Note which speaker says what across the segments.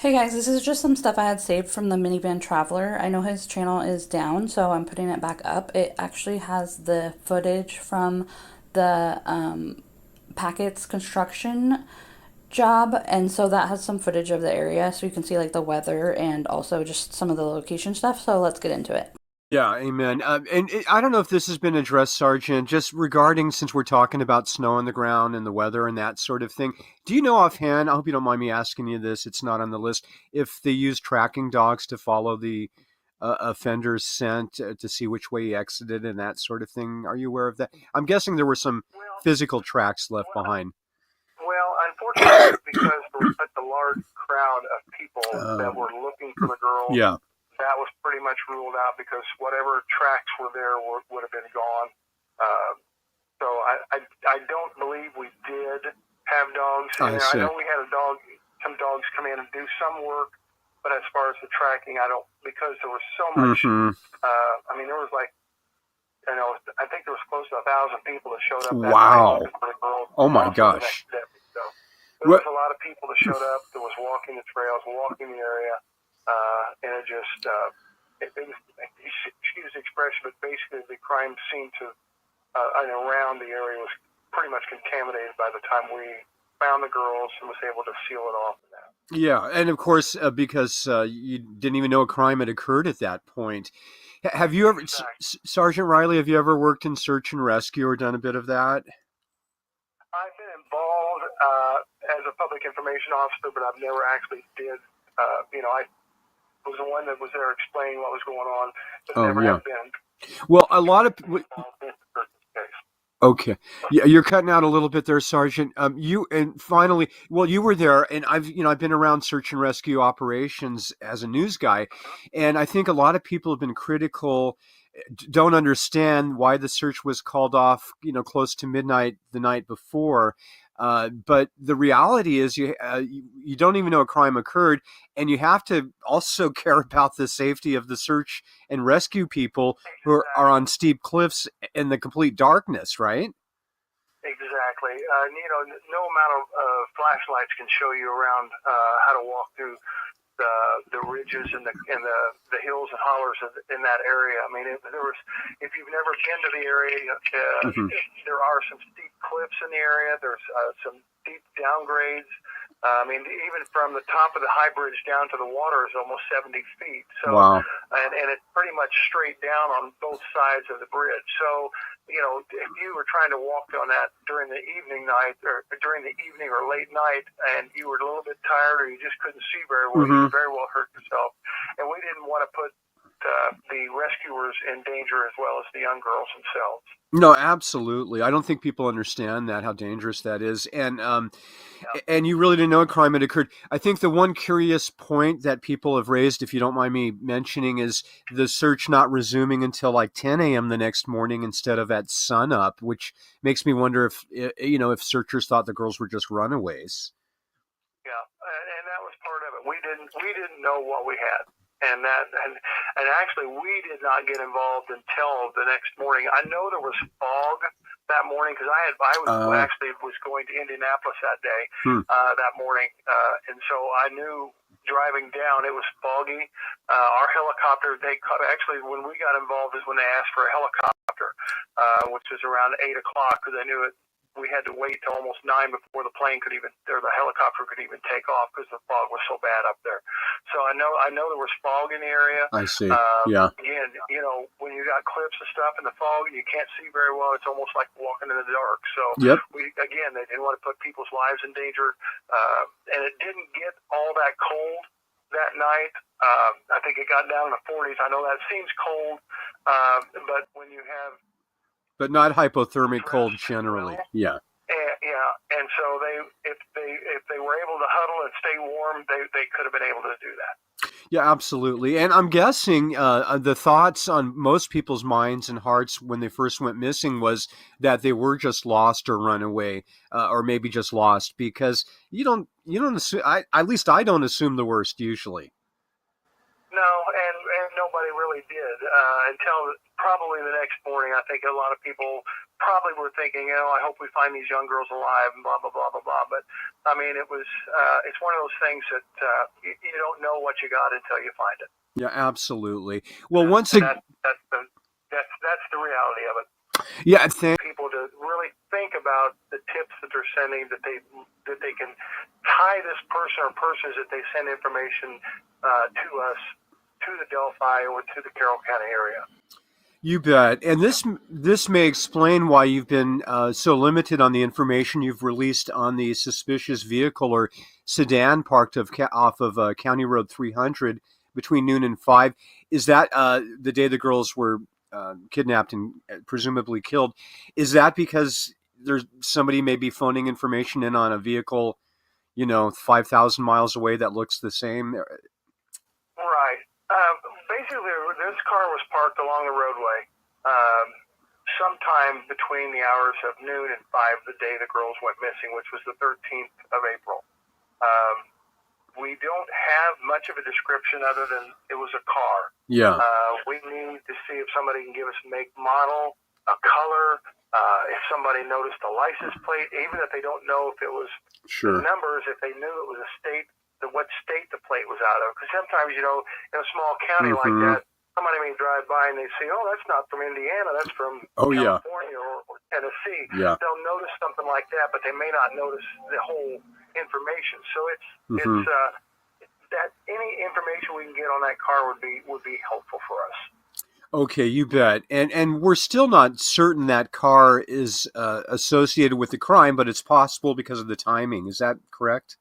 Speaker 1: Hey guys, this is just some stuff I had saved from the Minivan Traveler. I know his channel is down, so I'm putting it back up. It actually has the footage from the Packets construction job, and so that has some footage of the area, so you can see like the weather and also just some of the location stuff. So let's get into it.
Speaker 2: Yeah, amen. I don't know if this has been addressed, Sergeant, just regarding since we're talking about snow on the ground and the weather and that sort of thing. Do you know offhand, I hope you don't mind me asking you this, it's not on the list, if they use tracking dogs to follow the offender's scent to see which way he exited and that sort of thing? Are you aware of that? I'm guessing there were some
Speaker 3: Well,
Speaker 2: physical tracks left
Speaker 3: well,
Speaker 2: behind.
Speaker 3: unfortunately, because there was such a large crowd of people that
Speaker 2: Um,
Speaker 3: were looking for the girl,
Speaker 2: yeah,
Speaker 3: that was pretty much ruled out because whatever tracks were there would have been gone. Uh, so I don't believe we did have dogs in
Speaker 2: I
Speaker 3: there. I
Speaker 2: see.
Speaker 3: know we had some dogs come in and do some work, but as far as the tracking, I don't, because there was so much,
Speaker 2: Hmm.
Speaker 3: I mean, there was like, I think there was close to 1,000 people that showed up that night
Speaker 2: Wow.
Speaker 3: looking for the girl,
Speaker 2: Oh
Speaker 3: and
Speaker 2: my
Speaker 3: also the next
Speaker 2: gosh.
Speaker 3: day. So there
Speaker 2: What?
Speaker 3: was a lot of people that showed up that was walking the trails, walking the area, and it just, it was, excuse the expression, but basically the crime scene and around the area was pretty much contaminated by the time we found the girls and was able to seal it off and that.
Speaker 2: Yeah, and of course, because you didn't even know a crime had occurred at that point. Have you ever,
Speaker 3: Exactly.
Speaker 2: Sergeant Riley? Have you ever worked in search and rescue or done a bit of that?
Speaker 3: I've been involved as a public information officer, but I've never actually did. I was the one that was there explaining what was going on, but
Speaker 2: Oh
Speaker 3: never
Speaker 2: yeah.
Speaker 3: have been
Speaker 2: Well, a lot of
Speaker 3: involved in the person's case.
Speaker 2: okay, yeah, you're cutting out a little bit there, Sergeant. You and finally, well, you were there, and I've been around search and rescue operations as a news guy, and I think a lot of people have been critical, don't understand why the search was called off, close to midnight the night before. But the reality is, you don't even know a crime occurred, and you have to also care about the safety of the search and rescue people who are on
Speaker 3: Exactly.
Speaker 2: steep cliffs in the complete darkness, right?
Speaker 3: Exactly. No amount of flashlights can show you around how to walk through the ridges and the hills and hollers in that area. I mean, if you've never been to the area,
Speaker 2: Hmm.
Speaker 3: there are some steep cliffs in the area. There's some deep downgrades. I mean, even from the top of the high bridge down to the water is almost 70 feet. So,
Speaker 2: Wow.
Speaker 3: and it's pretty much straight down on both sides of the bridge. So, if you were trying to walk on that during the evening or late night, and you were a little bit tired or you just couldn't see very well, you
Speaker 2: Hmm.
Speaker 3: could very well hurt yourself. And we didn't want to put the rescuers in danger as well as the young girls themselves.
Speaker 2: No, absolutely. I don't think people understand that how dangerous that is,
Speaker 3: Yeah.
Speaker 2: and you really didn't know a crime had occurred. I think the one curious point that people have raised, if you don't mind me mentioning, is the search not resuming until like 10 a.m. the next morning instead of at sunup, which makes me wonder if searchers thought the girls were just runaways.
Speaker 3: Yeah, and that was part of it. We didn't know what we had, and actually we did not get involved until the next morning. I know there was fog that morning because
Speaker 2: Uh,
Speaker 3: was going to Indianapolis that day,
Speaker 2: hmm.
Speaker 3: that morning, and so I knew driving down it was foggy. Our helicopter actually when we got involved is when they asked for a helicopter, which was around 8 o'clock because they knew it we had to wait till almost 9 before the helicopter could even take off because the fog was so bad up there. So I know there was fog in the area.
Speaker 2: I see. Yeah.
Speaker 3: Again, when you got cliffs and stuff in the fog and you can't see very well, it's almost like walking in the dark. So
Speaker 2: Yep.
Speaker 3: they didn't want to put people's lives in danger, and it didn't get all that cold that night. I think it got down in the 40s. I know that seems cold, but when you have
Speaker 2: But not hypothermic cold
Speaker 3: dressed
Speaker 2: generally.
Speaker 3: well.
Speaker 2: Yeah.
Speaker 3: And so if they were able to huddle and stay warm, they could have been able to do that.
Speaker 2: Yeah, absolutely. And I'm guessing the thoughts on most people's minds and hearts when they first went missing was that they were just lost or run away, or maybe just lost because you don't assume. At least I don't assume the worst usually.
Speaker 3: No, and nobody really did until probably the next morning. I think a lot of people probably were thinking, I hope we find these young girls alive and blah, blah, blah, blah, blah. But, I mean, it's one of those things that you don't know what you got until you find it.
Speaker 2: Yeah, absolutely. Well,
Speaker 3: that's the reality of it.
Speaker 2: Yeah,
Speaker 3: People to really think about the tips that they're sending, that they can tie this person or persons that they send information to us, to the Delphi or to the Carroll County area.
Speaker 2: You bet. And this may explain why you've been so limited on the information you've released on the suspicious vehicle or sedan parked off of County Road 300 between noon and 5. Is that the day the girls were kidnapped and presumably killed? Is that because there's somebody may be phoning information in on a vehicle, 5,000 miles away that looks the same?
Speaker 3: Right. Basically, this car was parked along the roadway sometime between the hours of noon and 5 the day the girls went missing, which was the 13th of April. We don't have much of a description other than it was a car.
Speaker 2: Yeah.
Speaker 3: We need to see if somebody can give us make, model, a color, if somebody noticed a license plate, even if they don't know if it was the numbers, if they knew it was a state, what state the plate was out of. Because sometimes, in a small county like that, somebody may drive by and they say, that's not from Indiana, that's from California or Tennessee.
Speaker 2: Yeah.
Speaker 3: They'll notice something like that, but they may not notice the whole information. So it's that any information we can get on that car would be helpful for us.
Speaker 2: Okay, you bet. And we're still not certain that car is associated with the crime, but it's possible because of the timing. Is that correct?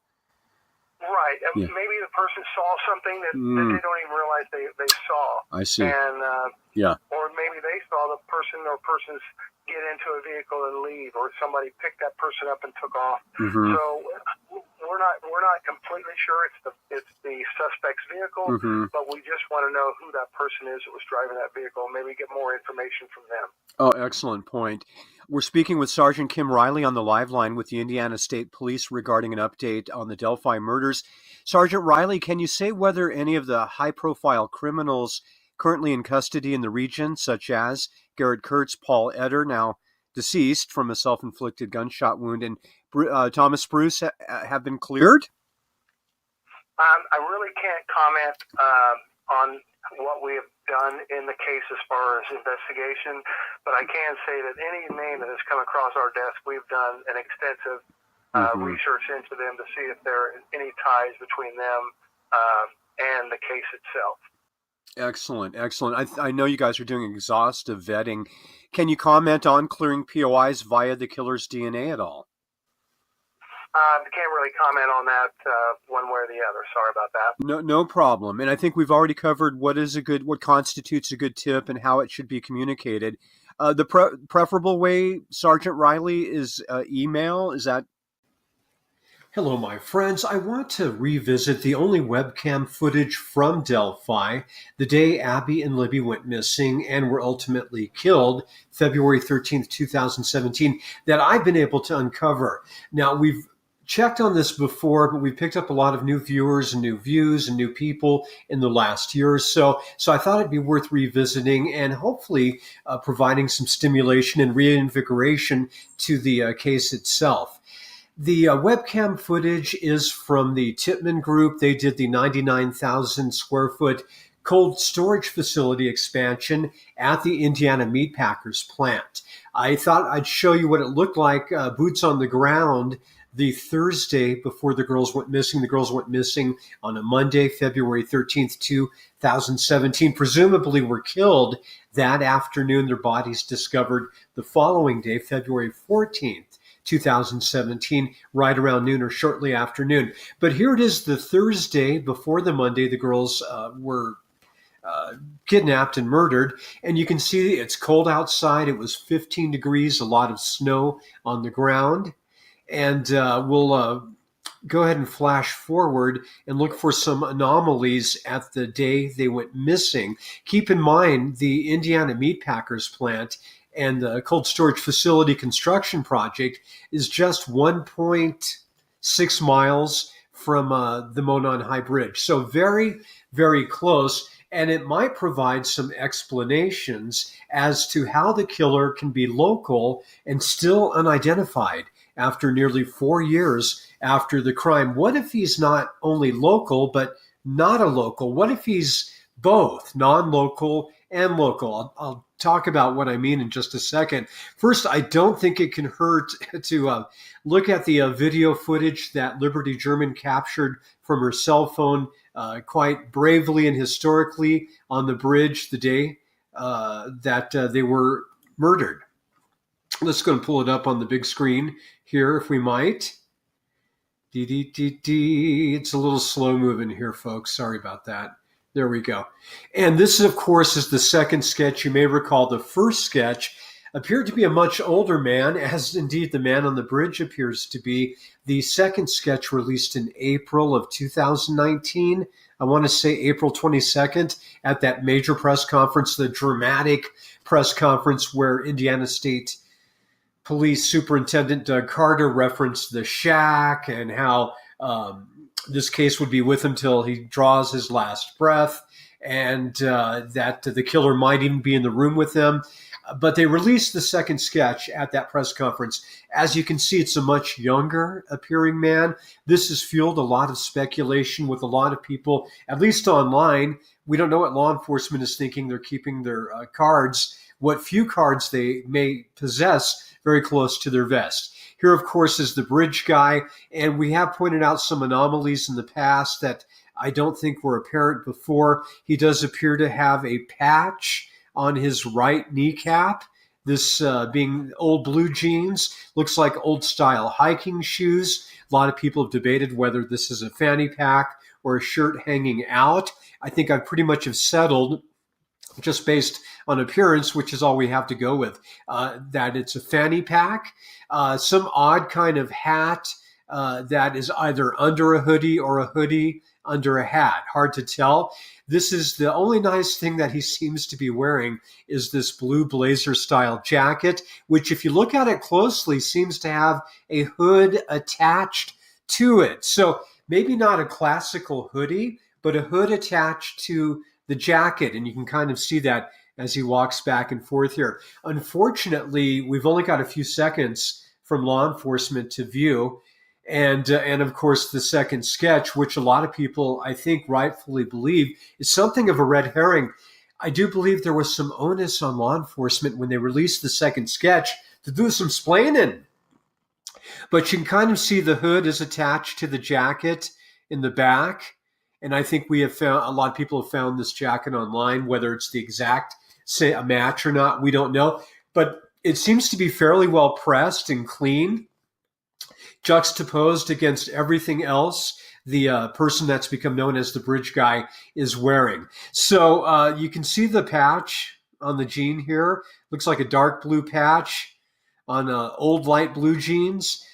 Speaker 3: Right. Yeah. Maybe the person saw something that they don't even realize they saw.
Speaker 2: I see.
Speaker 3: And or maybe they saw the person or persons get into a vehicle and leave, or somebody picked that person up and took off. So we're not completely sure it's the suspect's vehicle, but we just want to know who that person is that was driving that vehicle, and maybe get more information from them.
Speaker 2: Oh, excellent point. We're speaking with Sergeant Kim Riley on the live line with the Indiana State Police regarding an update on the Delphi murders. Sergeant Riley, can you say whether any of the high-profile criminals currently in custody in the region, such as Garrett Kurtz, Paul Eder, now deceased from a self-inflicted gunshot wound, and Thomas Bruce have been cleared?
Speaker 3: I really can't comment on what we have done in the case as far as investigation, but I can say that any name that has come across our desk, we've done an extensive research into them to see if there are any ties between them and the case itself.
Speaker 2: Excellent. I know you guys are doing exhaustive vetting. Can you comment on clearing POIs via the killer's DNA at all?
Speaker 3: I can't really comment on that one way or the other. Sorry about that.
Speaker 2: No problem. And I think we've already covered what constitutes a good tip and how it should be communicated. The preferable way, Sergeant Riley, is email. Is that? Hello, my friends. I want to revisit the only webcam footage from Delphi, the day Abby and Libby went missing and were ultimately killed, February 13th, 2017, that I've been able to uncover. Now, we've checked on this before, but we picked up a lot of new viewers and new views and new people in the last year or so. So I thought it'd be worth revisiting and hopefully providing some stimulation and reinvigoration to the case itself. The webcam footage is from the Titman Group. They did the 99,000 square foot cold storage facility expansion at the Indiana Meatpackers plant. I thought I'd show you what it looked like, boots on the ground, the Thursday before the girls went missing. The girls went missing on a Monday, February 13th, 2017. Presumably were killed that afternoon. Their bodies discovered the following day, February 14th. 2017, right around noon or shortly after noon. But here it is the Thursday before the Monday the girls were kidnapped and murdered. And you can see it's cold outside. It was 15 degrees, a lot of snow on the ground. And we'll go ahead and flash forward and look for some anomalies at the day they went missing. Keep in mind the Indiana Meatpackers plant and the cold storage facility construction project is just 1.6 miles from the Monon High Bridge. So very, very close. and it might provide some explanations as to how the killer can be local and still unidentified after nearly 4 years after the crime. What if he's not only local, but not a local? What if he's both non-local and local? I'll talk about what I mean in just a second. First, I don't think it can hurt to look at the video footage that Liberty German captured from her cell phone quite bravely and historically on the bridge the day that they were murdered. Let's go and pull it up on the big screen here, if we might. It's a little slow moving here, folks. Sorry about that. There we go. And this, of course, is the second sketch. You may recall the first sketch appeared to be a much older man, as indeed the man on the bridge appears to be. The second sketch released in April of 2019. I want to say April 22nd at that major press conference, the dramatic press conference where Indiana State Police Superintendent Doug Carter referenced the shack and how this case would be with him till he draws his last breath, and that the killer might even be in the room with him. But they released the second sketch at that press conference. As you can see, it's a much younger appearing man. This has fueled a lot of speculation with a lot of people, at least online. We don't know what law enforcement is thinking. They're keeping their cards, what few cards they may possess, very close to their vest. Here, of course, is the bridge guy, and we have pointed out some anomalies in the past that I don't think were apparent before. He does appear to have a patch on his right kneecap, this being old blue jeans, looks like old-style hiking shoes. A lot of people have debated whether this is a fanny pack or a shirt hanging out. I think I pretty much have settled, just based on appearance, which is all we have to go with, that it's a fanny pack. Some odd kind of hat that is either under a hoodie or a hoodie under a hat. Hard to tell. This is the only nice thing that he seems to be wearing is this blue blazer style jacket, which if you look at it closely seems to have a hood attached to it. So maybe not a classical hoodie, but a hood attached to the jacket. And you can kind of see that as he walks back and forth here. Unfortunately, we've only got a few seconds from law enforcement to view. And of course, the second sketch, which a lot of people, I think, rightfully believe is something of a red herring. I do believe there was some onus on law enforcement when they released the second sketch to do some splaining. But you can kind of see the hood is attached to the jacket in the back. And I think we have found, a lot of people have found this jacket online, whether it's the exact a match or not, we don't know. But it seems to be fairly well pressed and clean, juxtaposed against everything else the person that's become known as the bridge guy is wearing. So you can see the patch on the jean here. Looks like a dark blue patch on old light blue jeans.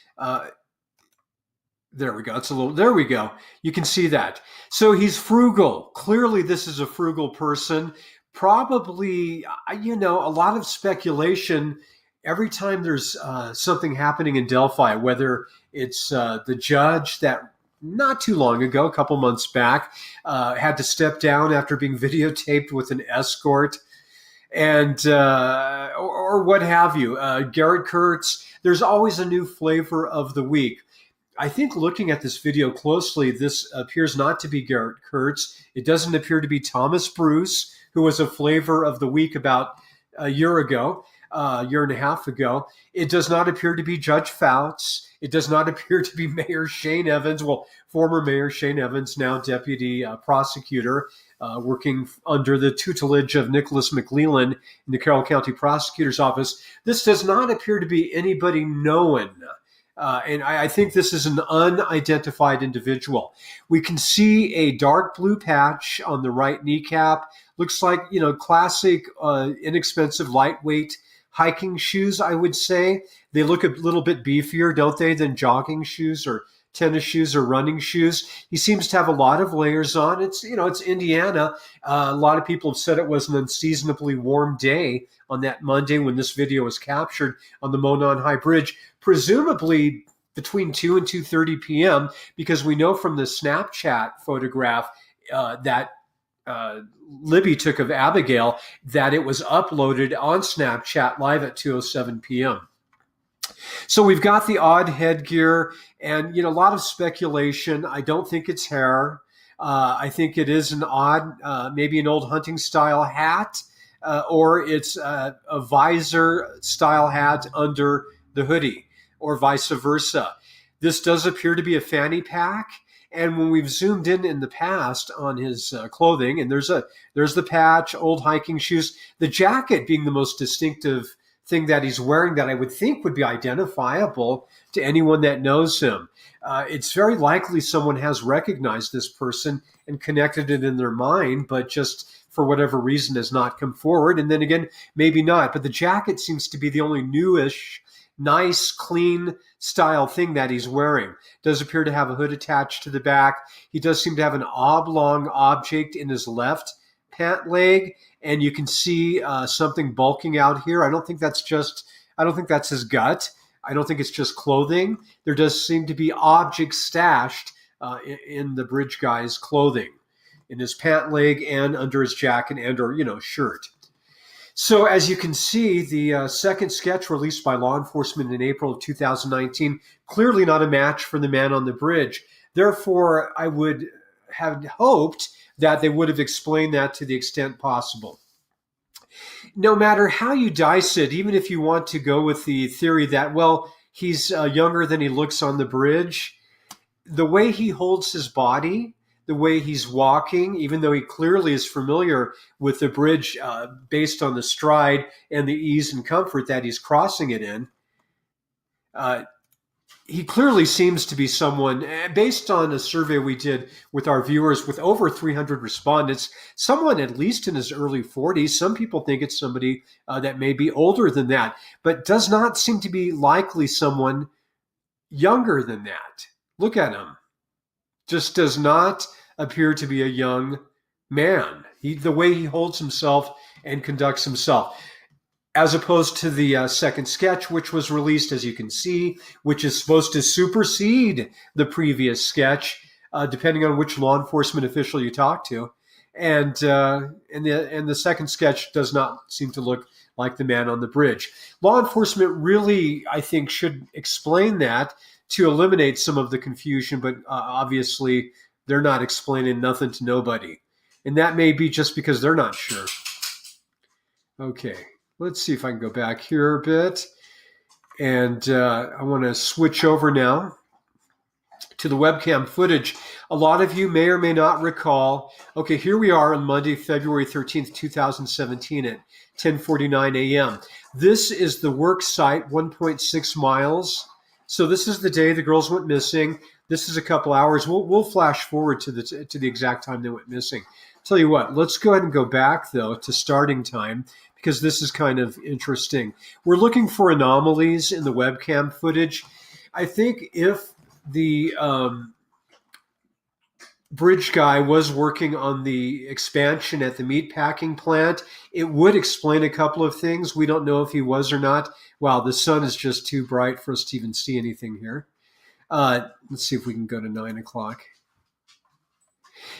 Speaker 2: There we go. There we go. You can see that. So he's frugal. Clearly, this is a frugal person. Probably, a lot of speculation every time there's something happening in Delphi, whether it's the judge that not too long ago, a couple months back, had to step down after being videotaped with an escort, and or what have you. Garrett Kurtz, there's always a new flavor of the week. I think looking at this video closely, this appears not to be Garrett Kurtz. It doesn't appear to be Thomas Bruce, who was a flavor of the week about a year and a half ago. It does not appear to be Judge Fouts. It does not appear to be Mayor Shane Evans. Well, former Mayor Shane Evans, now deputy prosecutor, working under the tutelage of Nicholas McLeland in the Carroll County Prosecutor's Office. This does not appear to be anybody known. And I think this is an unidentified individual. We can see a dark blue patch on the right kneecap. Looks like, classic, inexpensive, lightweight hiking shoes, I would say. They look a little bit beefier, don't they, than jogging shoes or tennis shoes or running shoes. He seems to have a lot of layers on. It's Indiana. A lot of people have said it was an unseasonably warm day on that Monday when this video was captured on the Monon High Bridge, presumably between 2 and 2:30 p.m., because we know from the Snapchat photograph that Libby took of Abigail, that it was uploaded on Snapchat live at 2:07 p.m. So we've got the odd headgear, and a lot of speculation. I don't think it's hair. I think it is an odd, maybe an old hunting style hat, or it's a visor style hat under the hoodie, or vice versa. This does appear to be a fanny pack. And when we've zoomed in the past on his clothing, and there's the patch, old hiking shoes, the jacket being the most distinctive thing that he's wearing, that I would think would be identifiable to anyone that knows him. It's very likely someone has recognized this person and connected it in their mind, but just for whatever reason has not come forward. And then again, maybe not. But the jacket seems to be the only newish, nice, clean style thing that he's wearing. Does appear to have a hood attached to the back. He does seem to have an oblong object in his left pant leg, and you can see something bulking out here. I don't think that's his gut. I don't think it's just clothing. There does seem to be objects stashed in the bridge guy's clothing, in his pant leg and under his jacket and or shirt. So as you can see, the second sketch released by law enforcement in April of 2019, clearly not a match for the man on the bridge. Therefore, I would have hoped that they would have explained that to the extent possible. No matter how you dice it, even if you want to go with the theory that, well, he's younger than he looks on the bridge, the way he holds his body, the way he's walking, even though he clearly is familiar with the bridge based on the stride and the ease and comfort that he's crossing it in, he clearly seems to be someone, based on a survey we did with our viewers with over 300 respondents, someone at least in his early 40s. Some people think it's somebody that may be older than that, but does not seem to be likely someone younger than that. Look at him. Just does not appear to be a young man. The way he holds himself and conducts himself, as opposed to the second sketch, which was released, as you can see, which is supposed to supersede the previous sketch, depending on which law enforcement official you talk to. And the second sketch does not seem to look like the man on the bridge. Law enforcement really, I think, should explain that to eliminate some of the confusion, but obviously they're not explaining nothing to nobody. And that may be just because they're not sure. Okay, let's see if I can go back here a bit. And I want to switch over now to the webcam footage. A lot of you may or may not recall. Okay, here we are on Monday, February 13th, 2017 at 10:49 a.m. This is the work site, 1.6 miles. So this is the day the girls went missing. This is a couple hours. We'll flash forward to the exact time they went missing. Tell you what, let's go ahead and go back, though, to starting time, because this is kind of interesting. We're looking for anomalies in the webcam footage. I think if the bridge guy was working on the expansion at the meatpacking plant, it would explain a couple of things. We don't know if he was or not. Wow, the sun is just too bright for us to even see anything here. Let's see if we can go to 9 o'clock.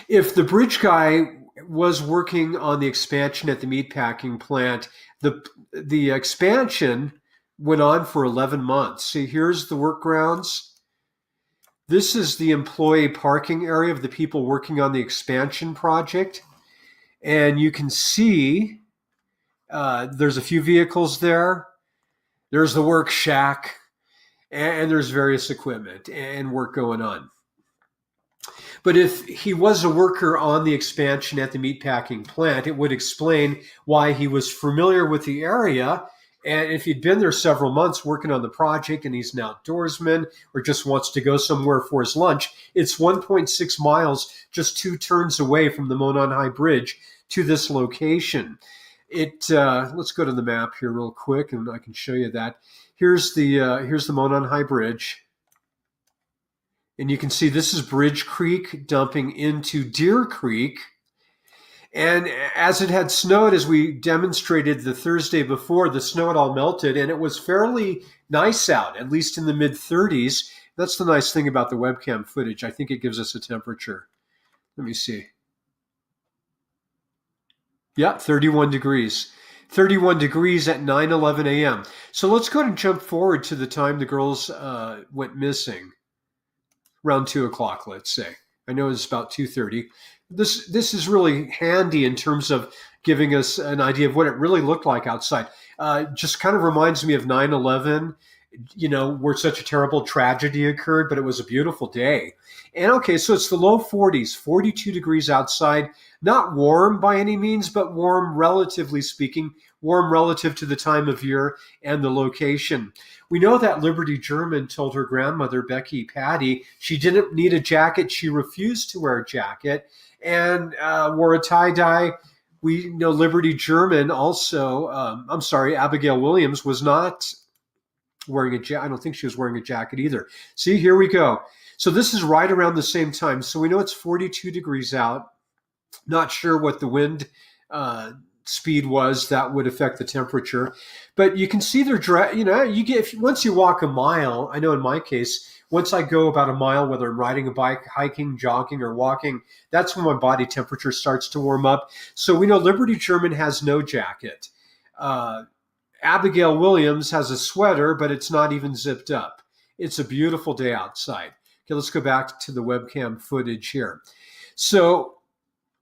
Speaker 2: If the bridge guy was working on the expansion at the meatpacking plant, the expansion went on for 11 months. See, here's the work grounds. This is the employee parking area of the people working on the expansion project. And you can see there's a few vehicles there. There's the work shack, and there's various equipment and work going on. But if he was a worker on the expansion at the meatpacking plant, it would explain why he was familiar with the area. And if he'd been there several months working on the project and he's an outdoorsman or just wants to go somewhere for his lunch, it's 1.6 miles, just 2 turns away from the Monon High Bridge to this location. Let's go to the map here real quick, and I can show you that. Here's the Monon High Bridge. And you can see this is Bridge Creek dumping into Deer Creek. And as it had snowed, as we demonstrated the Thursday before, the snow had all melted, and it was fairly nice out, at least in the mid-30s. That's the nice thing about the webcam footage. I think it gives us a temperature. Let me see. Yeah, 31 degrees. 31 degrees at 9:11 a.m. So let's go ahead and jump forward to the time the girls went missing, around 2 o'clock, let's say. I know it's about 2:30. This is really handy in terms of giving us an idea of what it really looked like outside. Just kind of reminds me of 9/11, where such a terrible tragedy occurred, but it was a beautiful day. And okay, so it's the low 40s, 42 degrees outside. Not warm by any means, but warm relatively speaking, warm relative to the time of year and the location. We know that Liberty German told her grandmother, Becky Patty, she didn't need a jacket. She refused to wear a jacket and wore a tie-dye. We know Liberty German also, Abigail Williams was not wearing a jacket. I don't think she was wearing a jacket either. See, here we go. So this is right around the same time. So we know it's 42 degrees out. Not sure what the wind speed was that would affect the temperature, but you can see their you get once you walk a mile. I know in my case, once I go about a mile, whether I'm riding a bike, hiking, jogging, or walking, that's when my body temperature starts to warm up. So we know Liberty German has no jacket. Abigail Williams has a sweater, but it's not even zipped up. It's a beautiful day outside. Okay, let's go back to the webcam footage here. So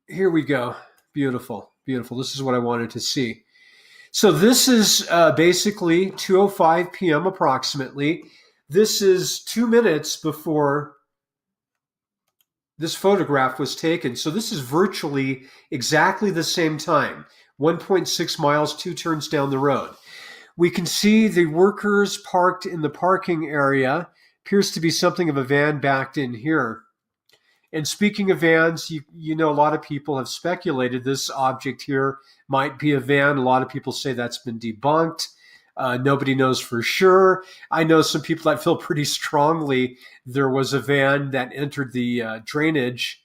Speaker 2: here we go. Beautiful, beautiful. This is what I wanted to see. So this is basically 2:05 p.m. approximately. This is 2 minutes before this photograph was taken. So this is virtually exactly the same time. 1.6 miles, 2 turns down the road. We can see the workers parked in the parking area. Appears to be something of a van backed in here. And speaking of vans, you know, a lot of people have speculated this object here might be a van. A lot of people say that's been debunked. Nobody knows for sure. I know some people that feel pretty strongly there was a van that entered the drainage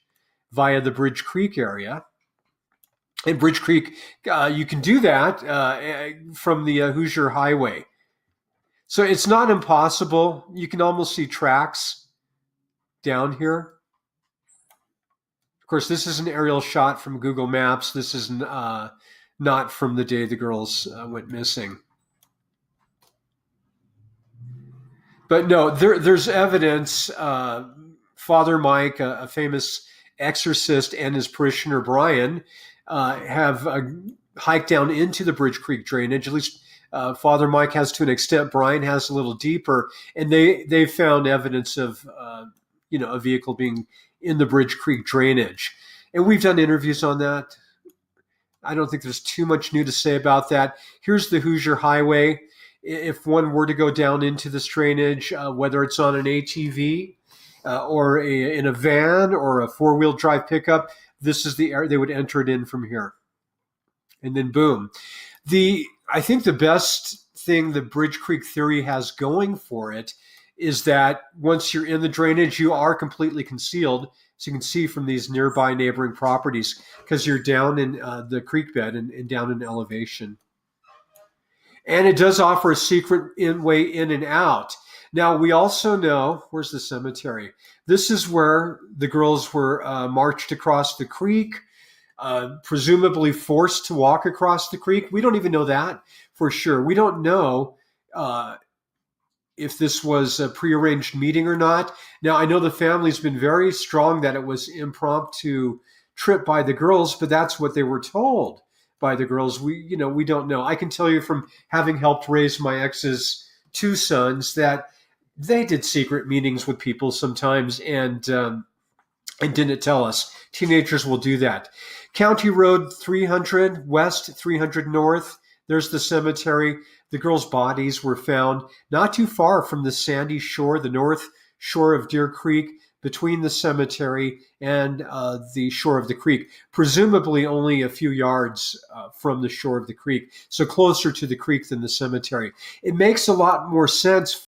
Speaker 2: via the Bridge Creek area. In Bridge Creek, you can do that from the Hoosier Highway. So it's not impossible. You can almost see tracks down here. Of course, this is an aerial shot from Google Maps. This is not from the day the girls went missing. But no, there's evidence. Father Mike, a famous exorcist, and his parishioner Brian have hiked down into the Bridge Creek drainage. At least Father Mike has to an extent. Brian has a little deeper, and they found evidence of a vehicle being in the Bridge Creek drainage. And we've done interviews on that. I don't think there's too much new to say about that. Here's the Hoosier Highway. If one were to go down into this drainage, whether it's on an ATV or in a van or a four-wheel drive pickup, this is the area they would enter it in from here. And then boom. I think the best thing the Bridge Creek theory has going for it is that once you're in the drainage, you are completely concealed. So you can see from these nearby neighboring properties because you're down in the creek bed and down in elevation. And it does offer a secret way in and out. Now, we also know, where's the cemetery? This is where the girls were marched across the creek, presumably forced to walk across the creek. We don't even know that for sure. We don't know if this was a prearranged meeting or not. Now, I know the family's been very strong that it was impromptu trip by the girls, but that's what they were told by the girls. We don't know. I can tell you from having helped raise my ex's 2 sons that they did secret meetings with people sometimes and didn't tell us. Teenagers will do that. County Road 300 West, 300 North. There's the cemetery. The girls' bodies were found not too far from the sandy shore, the north shore of Deer Creek, between the cemetery and the shore of the creek, presumably only a few yards from the shore of the creek, so closer to the creek than the cemetery. It makes a lot more sense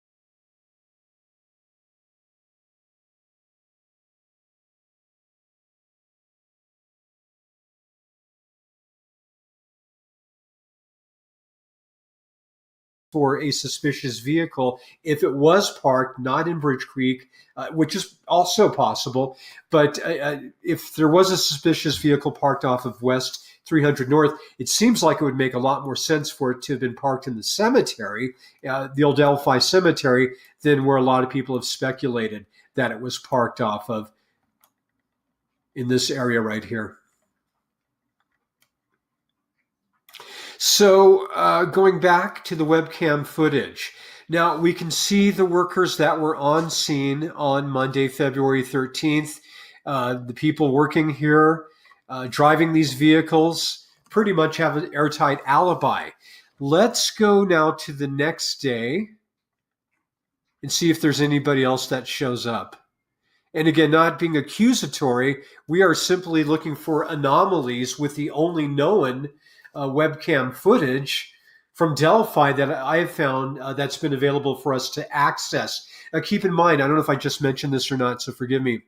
Speaker 2: for a suspicious vehicle if it was parked not in Bridge Creek, which is also possible. But if there was a suspicious vehicle parked off of West 300 North. It seems like it would make a lot more sense for it to have been parked in the cemetery, the old Delphi cemetery, than where a lot of people have speculated that it was parked off of in this area right here. So going back to the webcam footage. Now, we can see the workers that were on scene on Monday, February 13th. The people working here, driving these vehicles, pretty much have an airtight alibi. Let's go now to the next day and see if there's anybody else that shows up. And again, not being accusatory, we are simply looking for anomalies with the only known webcam footage from Delphi that I have found that's been available for us to access. Now, keep in mind, I don't know if I just mentioned this or not, so forgive me,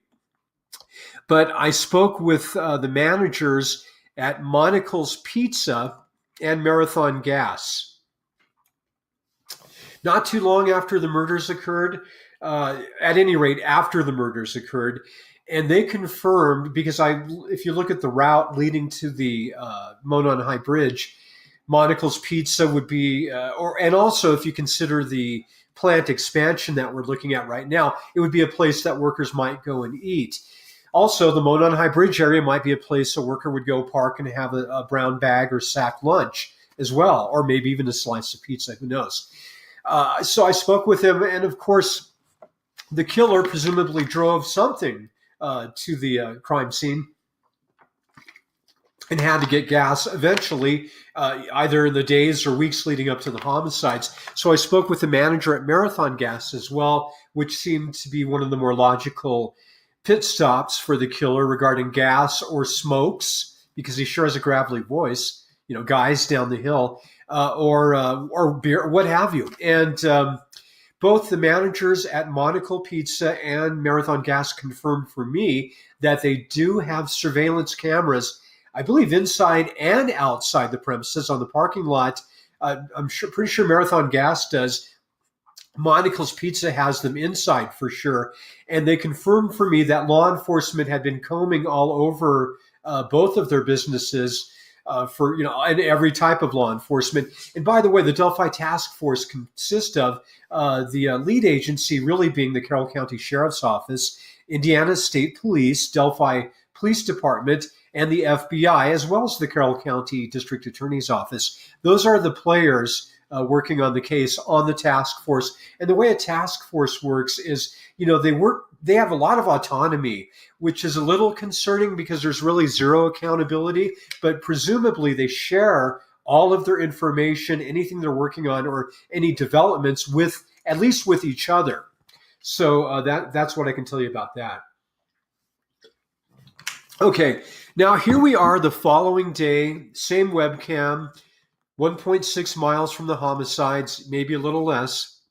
Speaker 2: but I spoke with the managers at Monocle's Pizza and Marathon Gas. Not too long after the murders occurred, at any rate, after the murders occurred, and they confirmed, because if you look at the route leading to the Monon High Bridge, Monocle's Pizza would be, and also if you consider the plant expansion that we're looking at right now, it would be a place that workers might go and eat. Also, the Monon High Bridge area might be a place a worker would go park and have a brown bag or sack lunch as well, or maybe even a slice of pizza, who knows. So I spoke with him, and of course, the killer presumably drove something to the crime scene and had to get gas eventually, either in the days or weeks leading up to the homicides. So I spoke with the manager at Marathon Gas as well, which seemed to be one of the more logical pit stops for the killer regarding gas or smokes, because he sure has a gravelly voice, guys down the hill, or beer, what have you. And both the managers at Monocle Pizza and Marathon Gas confirmed for me that they do have surveillance cameras, I believe inside and outside the premises on the parking lot. I'm pretty sure Marathon Gas does. Monocle's Pizza has them inside for sure. And they confirmed for me that law enforcement had been combing all over both of their businesses for, and every type of law enforcement. And by the way, the Delphi Task Force consists of the lead agency really being the Carroll County Sheriff's Office, Indiana State Police, Delphi Police Department, and the FBI, as well as the Carroll County District Attorney's Office. Those are the players working on the case on the task force. And the way a task force works is, they have a lot of autonomy, which is a little concerning because there's really zero accountability, but presumably they share all of their information, anything they're working on, or any developments at least with each other. So that's what I can tell you about that. Okay, now here we are the following day, same webcam, 1.6 miles from the homicides, maybe a little less.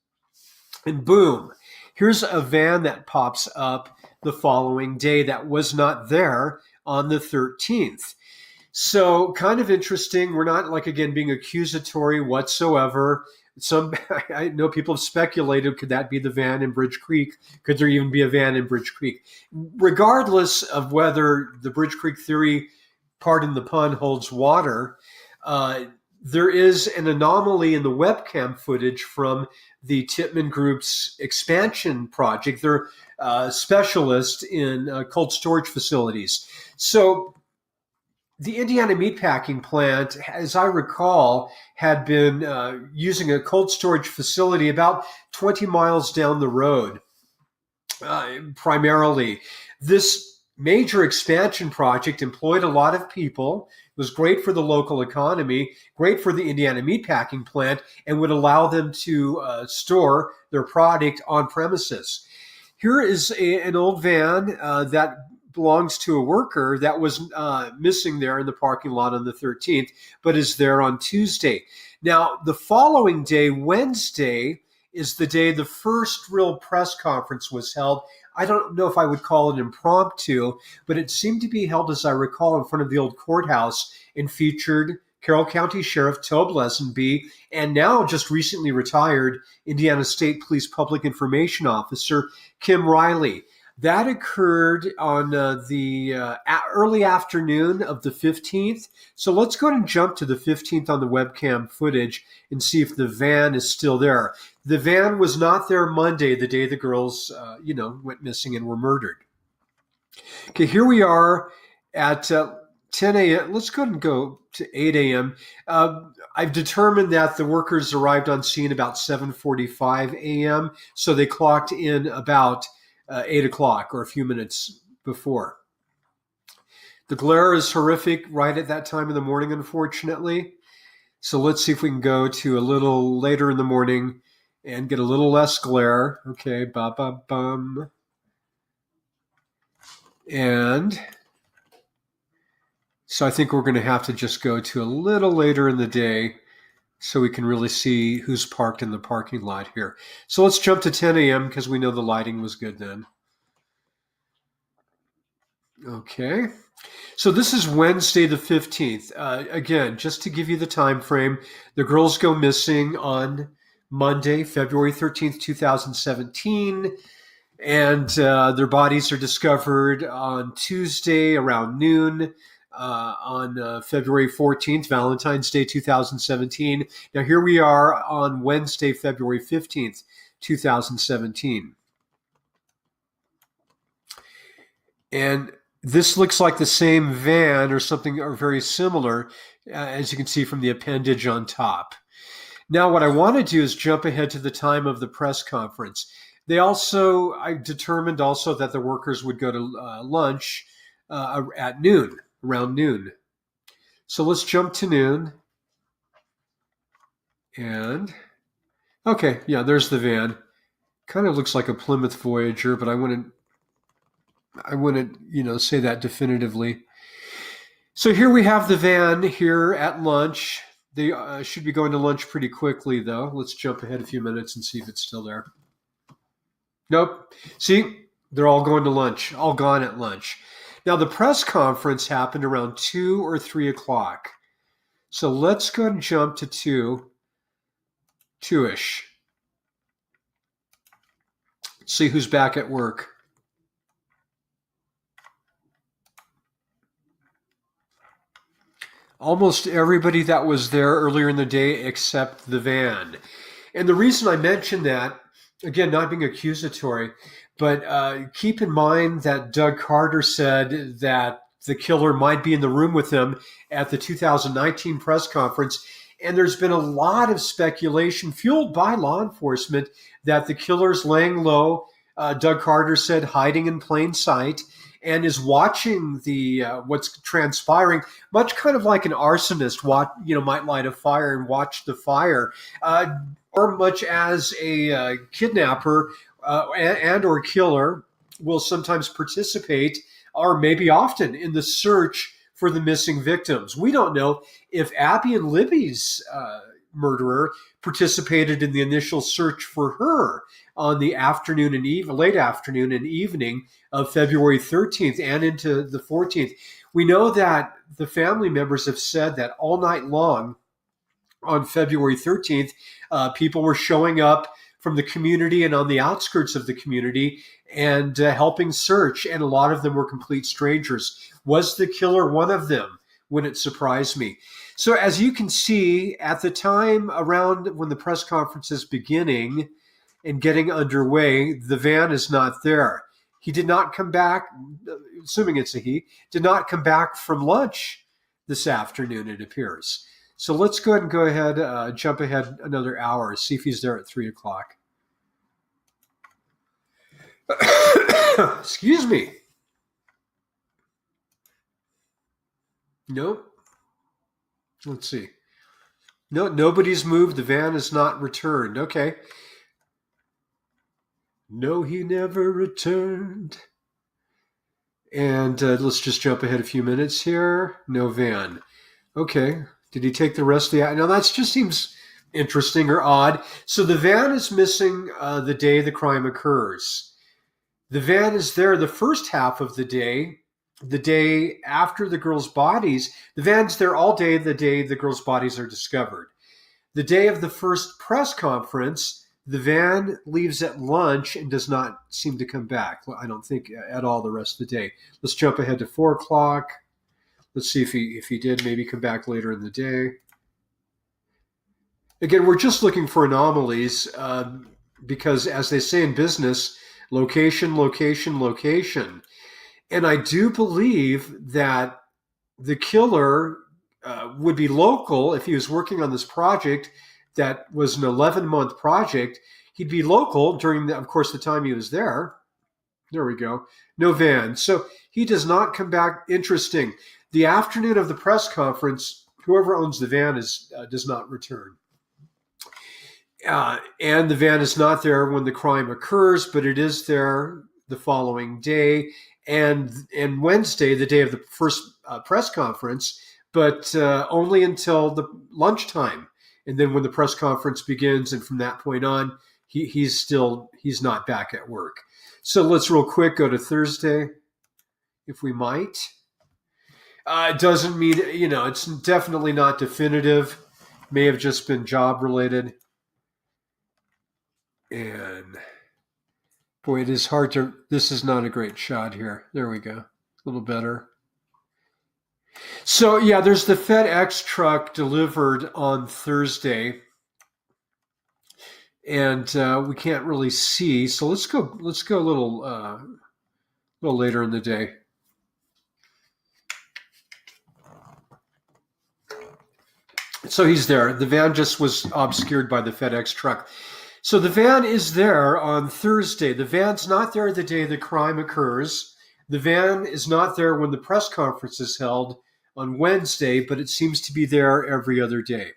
Speaker 2: And boom, here's a van that pops up the following day that was not there on the 13th. So kind of interesting. We're not, again, being accusatory whatsoever. I know people have speculated, could that be the van in Bridge Creek? Could there even be a van in Bridge Creek? Regardless of whether the Bridge Creek theory, pardon the pun, holds water, there is an anomaly in the webcam footage from the Titman Group's expansion project. They're specialists in cold storage facilities. So the Indiana meatpacking plant, as I recall, had been using a cold storage facility about 20 miles down the road, primarily. This major expansion project employed a lot of people, was great for the local economy, great for the Indiana meatpacking plant, and would allow them to store their product on premises. Here is an old van that belongs to a worker that was missing there in the parking lot on the 13th, but is there on Tuesday. Now, the following day, Wednesday, is the day the first real press conference was held. I don't know if I would call it impromptu, but it seemed to be held, as I recall, in front of the old courthouse and featured Carroll County Sheriff Tobe Lesenby and now just recently retired Indiana State Police Public Information Officer Kim Riley. That occurred on the early afternoon of the 15th. So let's go ahead and jump to the 15th on the webcam footage and see if the van is still there. The van was not there Monday, the day the girls, went missing and were murdered. Okay, here we are at 10 a.m. Let's go ahead and go to 8 a.m. I've determined that the workers arrived on scene about 7:45 a.m., so they clocked in about 8 o'clock or a few minutes before. The glare is horrific right at that time of the morning, unfortunately. So let's see if we can go to a little later in the morning and get a little less glare. Okay, ba-ba-bum. And so I think we're going to have to just go to a little later in the day so we can really see who's parked in the parking lot here. So let's jump to 10 a.m. because we know the lighting was good then. Okay. So this is Wednesday the 15th. Again, just to give you the time frame, the girls go missing on Monday, February 13th, 2017. And their bodies are discovered on Tuesday around noon on February 14th, Valentine's Day 2017. Now here we are on Wednesday, February 15th, 2017. And this looks like the same van or something or very similar, as you can see from the appendage on top. Now what I want to do is jump ahead to the time of the press conference. I determined also that the workers would go to lunch at noon, around noon. So let's jump to noon. And, okay, yeah, there's the van. Kind of looks like a Plymouth Voyager, but I wouldn't, say that definitively. So here we have the van here at lunch. They should be going to lunch pretty quickly, though. Let's jump ahead a few minutes and see if it's still there. Nope. See, they're all going to lunch, all gone at lunch. Now, the press conference happened around 2 or 3 o'clock. So let's go and jump to 2-ish. See who's back at work. Almost everybody that was there earlier in the day except the van. And the reason I mention that, again, not being accusatory, but keep in mind that Doug Carter said that the killer might be in the room with him at the 2019 press conference. And there's been a lot of speculation fueled by law enforcement that the killer's laying low, Doug Carter said, hiding in plain sight, and is watching the what's transpiring, much kind of like an arsonist might light a fire and watch the fire, or much as a kidnapper and or killer will sometimes participate, or maybe often, in the search for the missing victims. We don't know if Abby and Libby's murderer participated in the initial search for her on the afternoon and late afternoon and evening of February 13th and into the 14th. We know that the family members have said that all night long on February 13th, people were showing up from the community and on the outskirts of the community and helping search, and a lot of them were complete strangers. Was the killer one of them? Wouldn't surprise me. So as you can see, at the time around when the press conference is beginning and getting underway, the van is not there. He did not come back, assuming it's a he, did not come back from lunch this afternoon, it appears. So let's go ahead, jump ahead another hour, see if he's there at 3 o'clock. Excuse me. Nope. Let's see. No, nobody's moved. The van is not returned. Okay. No, he never returned. And let's just jump ahead a few minutes here. No van. Okay. Did he take the rest of the... Now, that just seems interesting or odd. So the van is missing the day the crime occurs. The van is there the first half of the day after the girls' bodies. The van's there all day the day the girls' bodies are discovered. The day of the first press conference, The van leaves at lunch and does not seem to come back. I don't think at all the rest of the day. Let's jump ahead to 4 o'clock. Let's see if he did maybe come back later in the day. Again, we're just looking for anomalies because, as they say in business, location, location, location. And I do believe that the killer would be local if he was working on this project that was an 11-month project. He'd be local during, of course, the time he was there. There we go. No van. So he does not come back. Interesting. The afternoon of the press conference, whoever owns the van does not return. And the van is not there when the crime occurs, but it is there the following day and Wednesday, the day of the first press conference, but only until the lunchtime. And then when the press conference begins, and from that point on, he's not back at work. So let's real quick go to Thursday, if we might. It doesn't mean, it's definitely not definitive. May have just been job related. And boy, it is hard to, this is not a great shot here. There we go. A little better. So yeah, there's the FedEx truck delivered on Thursday. And we can't really see. So let's go a little later in the day. So he's there. The van just was obscured by the FedEx truck. So the van is there on Thursday. The van's not there the day the crime occurs. The van is not there when the press conference is held on Wednesday, but it seems to be there every other day.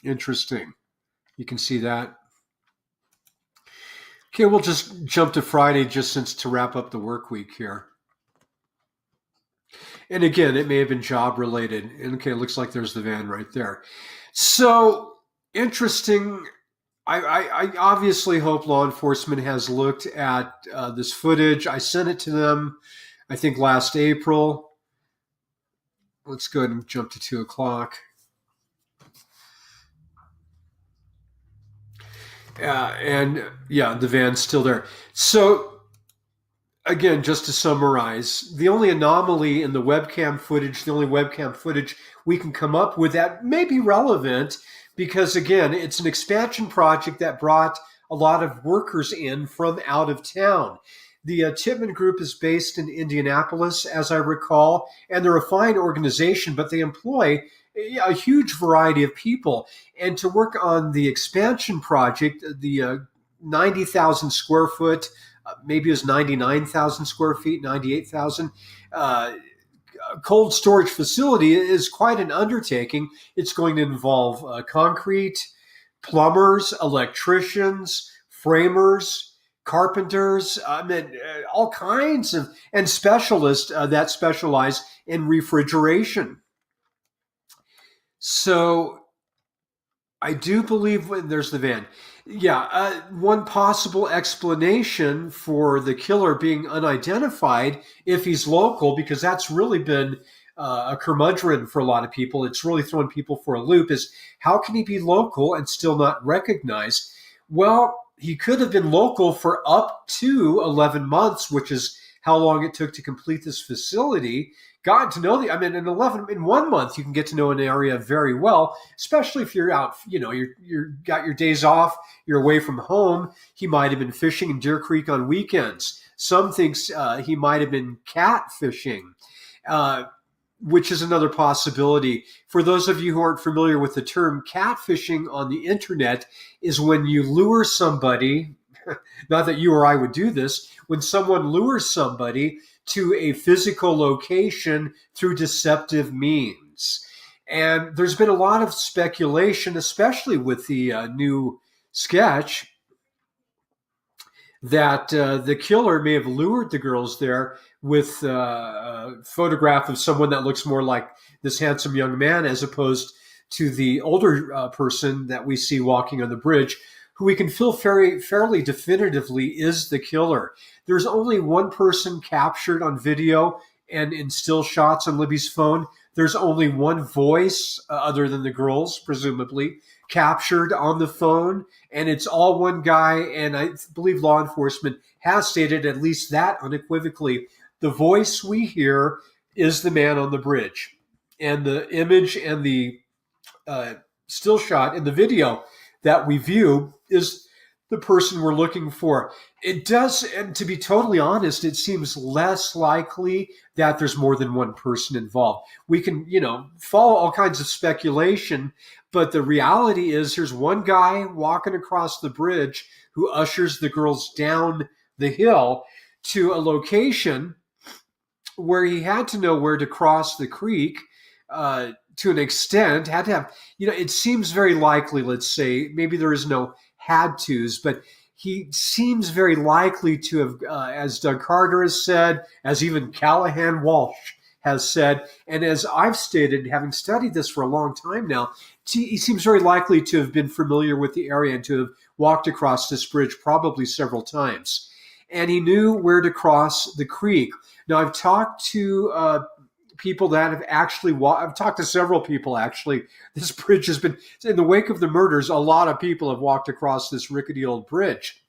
Speaker 2: Interesting. You can see that. Okay, we'll just jump to Friday just to wrap up the work week here. And again, it may have been job related. And okay, it looks like there's the van right there. So interesting. I obviously hope law enforcement has looked at this footage. I sent it to them, I think, last April. Let's go ahead and jump to 2 o'clock. And yeah, the van's still there. So again, just to summarize, the only anomaly in the webcam footage, the only webcam footage we can come up with that may be relevant, because again, it's an expansion project that brought a lot of workers in from out of town. The Titman Group is based in Indianapolis, as I recall, and they're a fine organization, but they employ a huge variety of people. And to work on the expansion project, the 90,000 square foot, maybe it was 99,000 square feet, 98,000, cold storage facility is quite an undertaking. It's going to involve concrete, plumbers, electricians, framers, carpenters, all kinds of, and specialists that specialize in refrigeration. So I do believe there's the van. Yeah, one possible explanation for the killer being unidentified, if he's local, because that's really been a curmudgeon for a lot of people. It's really thrown people for a loop, is how can he be local and still not recognized? Well, he could have been local for up to 11 months, which is how long it took to complete this facility. Got to know in 1 month, you can get to know an area very well, especially if you're out, you're got your days off, you're away from home. He might have been fishing in Deer Creek on weekends. Some thinks he might have been cat fishing, which is another possibility. For those of you who aren't familiar with the term, catfishing on the internet is when you lure somebody, not that you or I would do this, when someone lures somebody to a physical location through deceptive means. And there's been a lot of speculation, especially with the new sketch, that the killer may have lured the girls there with a photograph of someone that looks more like this handsome young man, as opposed to the older person that we see walking on the bridge, who we can feel fairly definitively is the killer. There's only one person captured on video and in still shots on Libby's phone. There's only one voice, other than the girls, presumably, captured on the phone, and it's all one guy. And I believe law enforcement has stated at least that unequivocally. The voice we hear is the man on the bridge, and the image and the uh, still shot in the video that we view is the person we're looking for. It does, and to be totally honest, it seems less likely that there's more than one person involved. We can, follow all kinds of speculation, but the reality is there's one guy walking across the bridge who ushers the girls down the hill to a location where he had to know where to cross the creek to an extent, had to have, it seems very likely, let's say, maybe there is no had tos, but he seems very likely to have, as Doug Carter has said, as even Callahan Walsh has said, and as I've stated, having studied this for a long time now, he seems very likely to have been familiar with the area and to have walked across this bridge probably several times. And he knew where to cross the creek. Now, I've talked to people that have actually I've talked to several people, actually. This bridge has been, in the wake of the murders, a lot of people have walked across this rickety old bridge.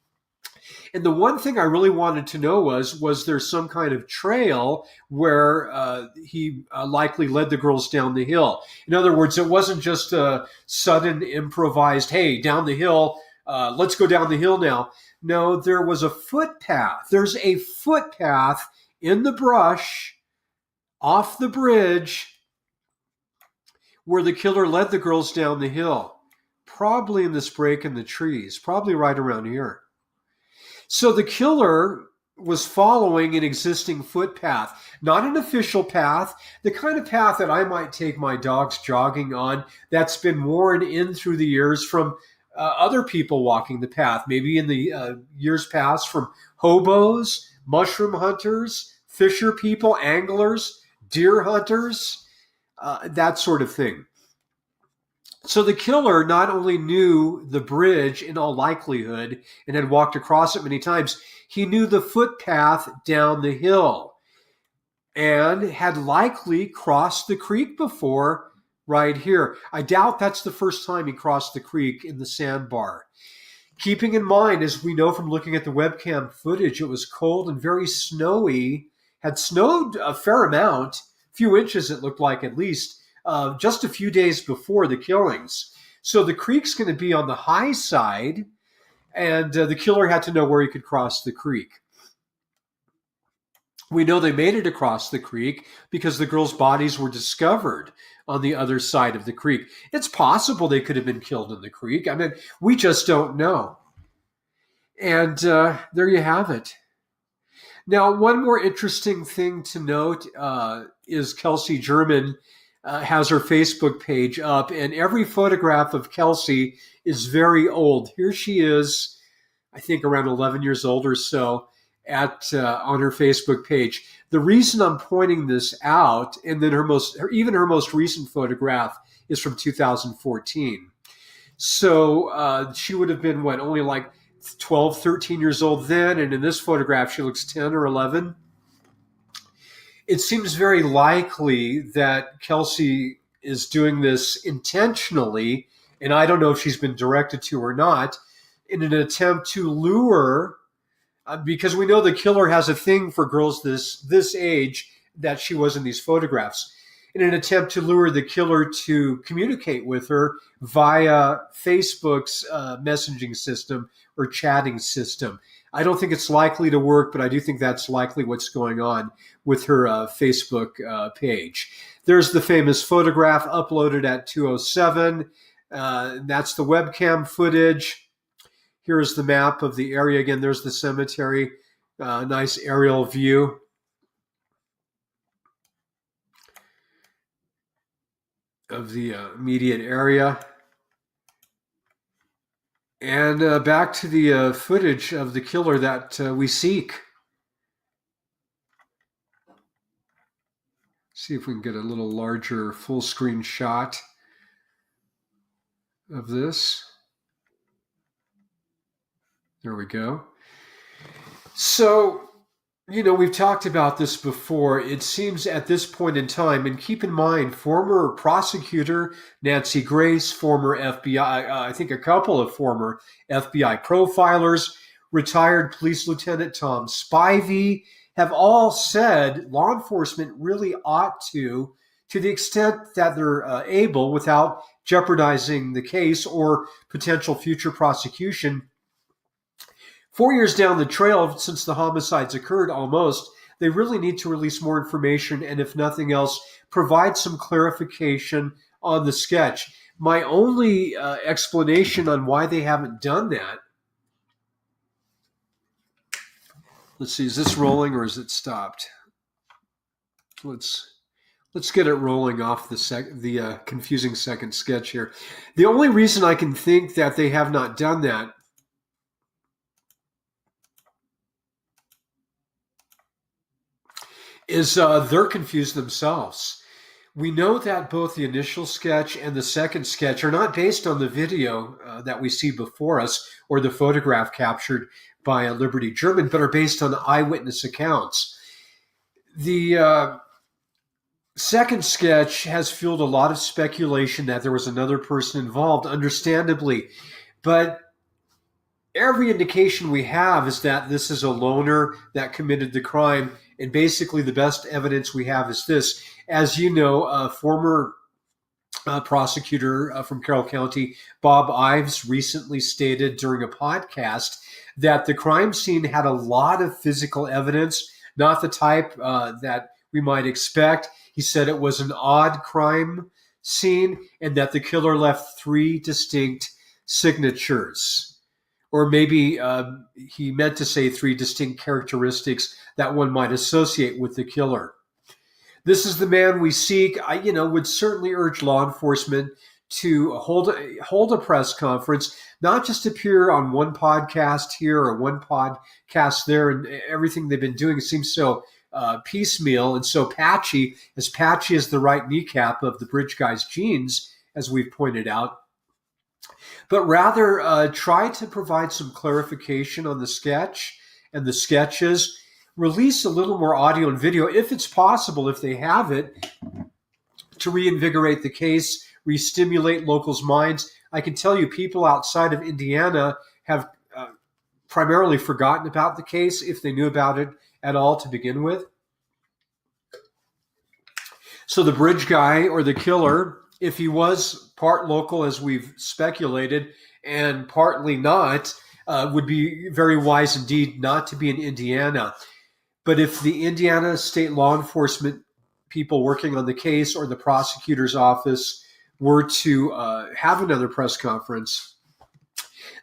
Speaker 2: And the one thing I really wanted to know was there some kind of trail where he likely led the girls down the hill? In other words, it wasn't just a sudden improvised, hey, down the hill, let's go down the hill now. No, there was a footpath. There's a footpath in the brush off the bridge where the killer led the girls down the hill, probably in this break in the trees, probably right around here. So the killer was following an existing footpath, not an official path, the kind of path that I might take my dogs jogging on that's been worn in through the years from other people walking the path, maybe in the years past from hobos, mushroom hunters, fisher people, anglers, deer hunters, that sort of thing. So the killer not only knew the bridge in all likelihood and had walked across it many times, he knew the footpath down the hill and had likely crossed the creek before right here. I doubt that's the first time he crossed the creek in the sandbar. Keeping in mind, as we know from looking at the webcam footage, it was cold and very snowy, had snowed a fair amount, a few inches it looked like at least, just a few days before the killings. So the creek's going to be on the high side, and the killer had to know where he could cross the creek. We know they made it across the creek because the girls' bodies were discovered on the other side of the creek. It's possible they could have been killed in the creek. I mean, we just don't know. And there you have it. Now, one more interesting thing to note is Kelsey German has her Facebook page up, and every photograph of Kelsey is very old. Here she is, I think around 11 years old or so, on her Facebook page. The reason I'm pointing this out, and then her most recent photograph is from 2014. So she would have been only like 12, 13 years old then, and in this photograph she looks 10 or 11. It seems very likely that Kelsey is doing this intentionally, and I don't know if she's been directed to or not, in an attempt to lure, because we know the killer has a thing for girls this age that she was in these photographs, in an attempt to lure the killer to communicate with her via Facebook's messaging system or chatting system. I don't think it's likely to work, but I do think that's likely what's going on with her Facebook page. There's the famous photograph uploaded at 2:07. That's the webcam footage. Here's the map of the area. Again, there's the cemetery. Nice aerial view. Of the immediate area. And back to the footage of the killer that we seek. See if we can get a little larger full screen shot of this. There we go. So We've talked about this before. It seems at this point in time, and keep in mind, former prosecutor Nancy Grace, former FBI, I think a couple of former FBI profilers, retired police lieutenant Tom Spivey, have all said law enforcement really ought to the extent that they're able, without jeopardizing the case or potential future prosecution, 4 years down the trail since the homicides occurred almost, they really need to release more information and, if nothing else, provide some clarification on the sketch. My only explanation on why they haven't done that. Let's see, is this rolling or is it stopped? Let's get it rolling off the confusing second sketch here. The only reason I can think that they have not done that is they're confused themselves. We know that both the initial sketch and the second sketch are not based on the video that we see before us or the photograph captured by Liberty German, but are based on eyewitness accounts. The second sketch has fueled a lot of speculation that there was another person involved, understandably, but every indication we have is that this is a loner that committed the crime. And basically, the best evidence we have is this. As you know, former prosecutor from Carroll County, Bob Ives, recently stated during a podcast that the crime scene had a lot of physical evidence, not the type that we might expect. He said it was an odd crime scene and that the killer left 3 distinct signatures. Or maybe he meant to say 3 distinct characteristics that one might associate with the killer. This is the man we seek. I, would certainly urge law enforcement to hold a press conference, not just appear on one podcast here or one podcast there, and everything they've been doing seems so piecemeal and so patchy as the right kneecap of the bridge guy's jeans, as we've pointed out. But rather try to provide some clarification on the sketch and the sketches. Release a little more audio and video, if it's possible, if they have it, to reinvigorate the case, re-stimulate locals' minds. I can tell you people outside of Indiana have primarily forgotten about the case, if they knew about it at all to begin with. So the bridge guy or the killer, if he was part local, as we've speculated, and partly not, would be very wise indeed not to be in Indiana. But if the Indiana state law enforcement people working on the case or the prosecutor's office were to have another press conference,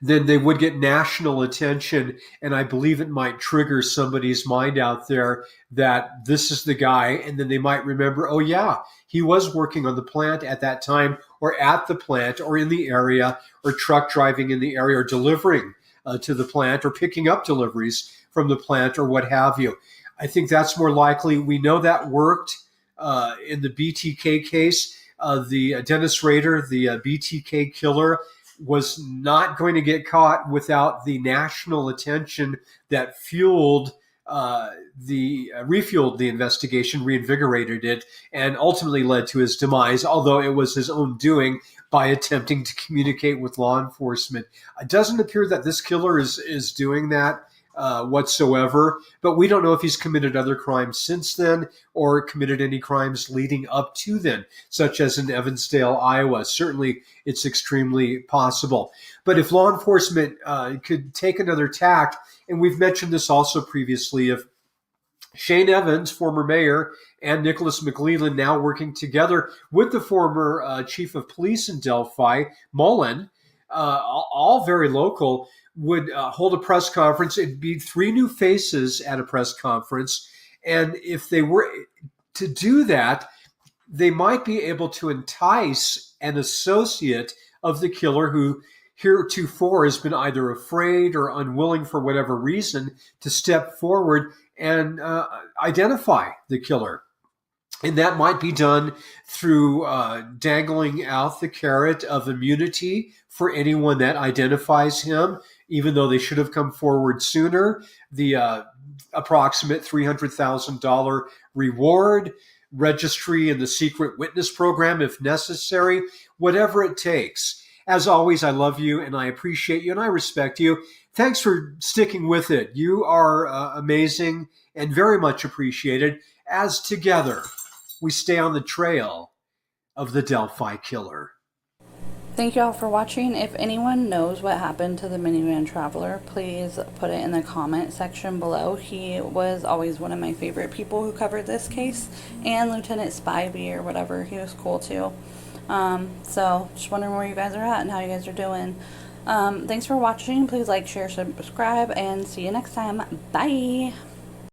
Speaker 2: then they would get national attention. And I believe it might trigger somebody's mind out there that this is the guy. And then they might remember, oh, yeah, he was working on the plant at that time, or at the plant, or in the area, or truck driving in the area, or delivering to the plant, or picking up deliveries from the plant, or what have you. I think that's more likely. We know that worked in the BTK case. The Dennis Rader, the BTK killer, was not going to get caught without the national attention that refueled the investigation, reinvigorated it, and ultimately led to his demise, although it was his own doing by attempting to communicate with law enforcement. It doesn't appear that this killer is doing that whatsoever, but we don't know if he's committed other crimes since then or committed any crimes leading up to then, such as in Evansdale, Iowa. Certainly, it's extremely possible. But if law enforcement could take another tack, and we've mentioned this also previously, if Shane Evans, former mayor, and Nicholas McLeland, now working together with the former chief of police in Delphi, Monon, all very local, would hold a press conference. It'd be 3 new faces at a press conference. And if they were to do that, they might be able to entice an associate of the killer who heretofore has been either afraid or unwilling for whatever reason to step forward and identify the killer. And that might be done through dangling out the carrot of immunity for anyone that identifies him. even though they should have come forward sooner. The approximate $300,000 reward, registry in the secret witness program if necessary, whatever it takes. As always, I love you and I appreciate you and I respect you. Thanks for sticking with it. You are amazing and very much appreciated as together we stay on the trail of the Delphi killer.
Speaker 1: Thank you all for watching. If anyone knows what happened to the minivan traveler, please put it in the comment section below. He was always one of my favorite people who covered this case, and Lieutenant Spivey or whatever, he was cool too. So just wondering where you guys are at and how you guys are doing. Thanks for watching. Please like, share, subscribe, and see you next time. Bye.